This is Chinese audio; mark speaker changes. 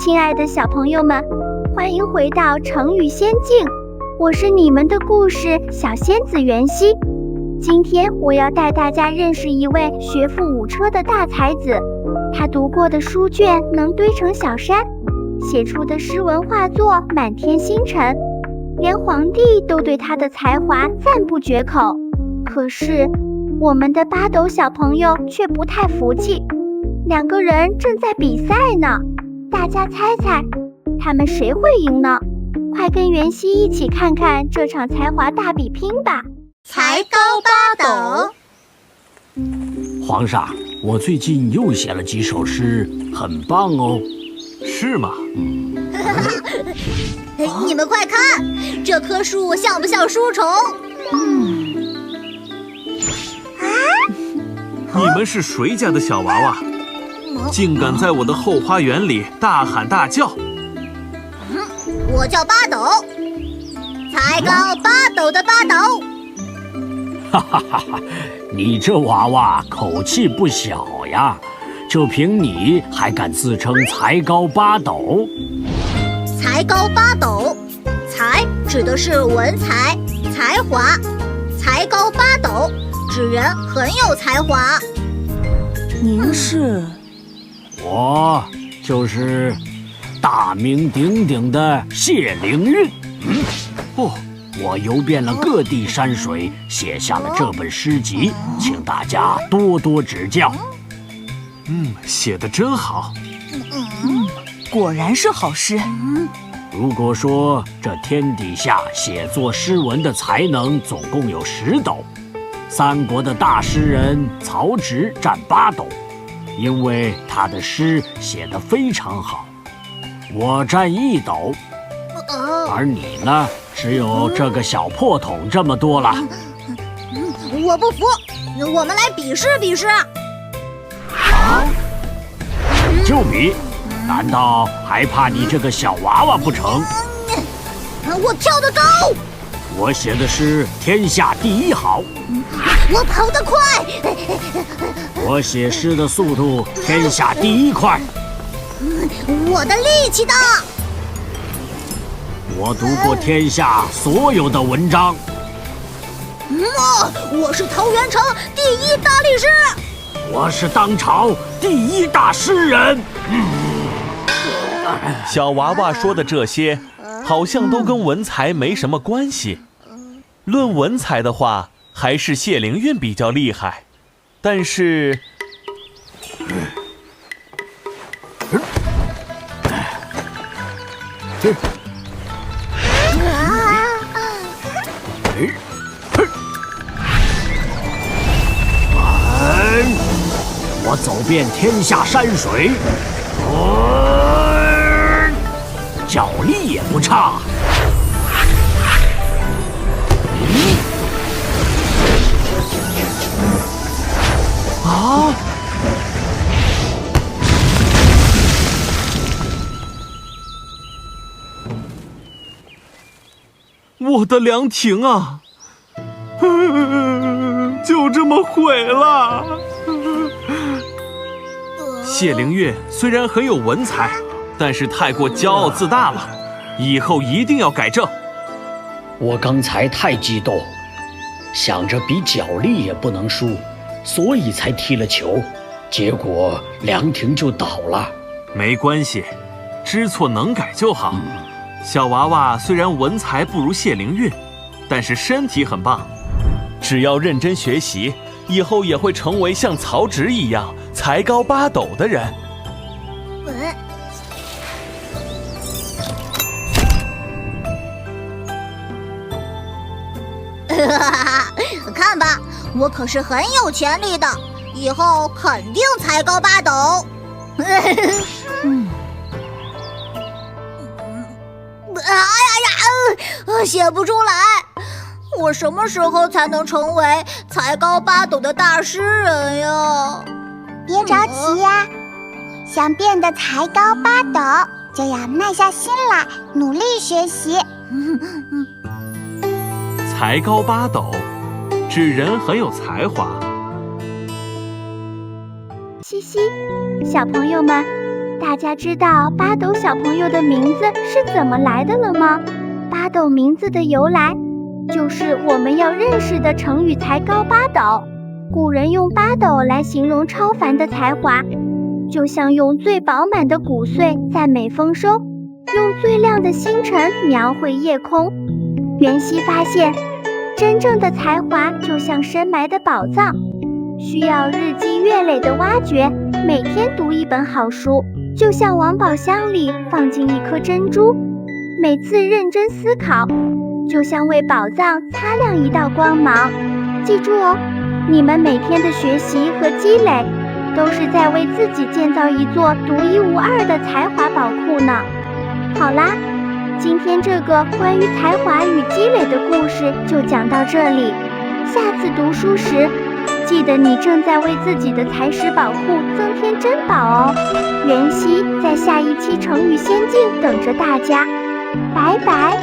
Speaker 1: 亲爱的小朋友们，欢迎回到成语仙境，我是你们的故事小仙子袁熙。今天我要带大家认识一位学富五车的大才子，他读过的书卷能堆成小山，写出的诗文画作满天星辰，连皇帝都对他的才华赞不绝口。可是我们的八斗小朋友却不太服气，两个人正在比赛呢，大家猜猜他们谁会赢呢？快跟袁熙一起看看这场才华大比拼吧。
Speaker 2: 才高八斗。
Speaker 3: 皇上，我最近又写了几首诗，很棒哦。
Speaker 4: 是吗？
Speaker 2: 你们快看，这棵树像不像书虫？
Speaker 4: 你们是谁家的小娃娃？竟敢在我的后花园里大喊大叫！
Speaker 2: 我叫八斗，才高八斗的八斗。
Speaker 3: 哈哈哈哈！你这娃娃口气不小呀，就凭你还敢自称才高八斗？
Speaker 2: 才高八斗，才指的是文才、才华，才高八斗指人很有才华。
Speaker 5: 您是？
Speaker 3: 我就是大名鼎鼎的谢灵运。我游遍了各地山水，写下了这本诗集，请大家多多指教。
Speaker 4: 写得真好。
Speaker 5: 果然是好诗。
Speaker 3: 如果说这天底下写作诗文的才能总共有10斗，三国的大诗人曹植占8斗，因为他的诗写得非常好。我占1斗，而你呢，只有这个小破桶这么多了。
Speaker 2: 我不服，我们来比试比试。
Speaker 3: 就比，难道还怕你这个小娃娃不成？
Speaker 2: 我跳得高，
Speaker 3: 我写的诗天下第一好。
Speaker 2: 我跑得快，
Speaker 3: 我写诗的速度天下第一快。
Speaker 2: 我的力气大，
Speaker 3: 我读过天下所有的文章。
Speaker 2: 我是桃源城第1大力士，
Speaker 3: 我是当朝第1大诗人。
Speaker 4: 小娃娃说的这些，好像都跟文采没什么关系。论文采的话，还是谢灵运比较厉害，但是
Speaker 3: 我走遍天下山水，脚力也不差。
Speaker 4: 我的凉亭啊，就这么毁了。谢灵运虽然很有文采，但是太过骄傲自大了，以后一定要改正。
Speaker 3: 我刚才太激动，想着比脚力也不能输，所以才踢了球，结果凉亭就倒了。
Speaker 4: 没关系，知错能改就好。小娃娃虽然文采不如谢灵运，但是身体很棒，只要认真学习，以后也会成为像曹植一样才高8斗的人。
Speaker 2: 看吧，我可是很有潜力的，以后肯定才高8斗。写不出来，我什么时候才能成为才高8斗的大诗人呀？
Speaker 6: 别着急呀，想变得才高8斗，就要耐下心来，努力学习。
Speaker 4: 才高8斗，指人很有才华。
Speaker 1: 嘻嘻，小朋友们，大家知道八斗小朋友的名字是怎么来的了吗？八斗名字的由来，就是我们要认识的成语才高八斗。古人用八斗来形容超凡的才华，就像用最饱满的谷穗赞美丰收，用最亮的星辰描绘夜空。袁熙发现，真正的才华就像深埋的宝藏，需要日积月累的挖掘，每天读一本好书，就像往宝箱里放进一颗珍珠，每次认真思考，就像为宝藏擦亮一道光芒。记住哦，你们每天的学习和积累，都是在为自己建造一座独一无二的才华宝库呢。好啦，今天这个关于才华与积累的故事就讲到这里。下次读书时，记得你正在为自己的才识宝库增添珍宝哦。袁熙在下一期成语仙境等着大家，拜拜。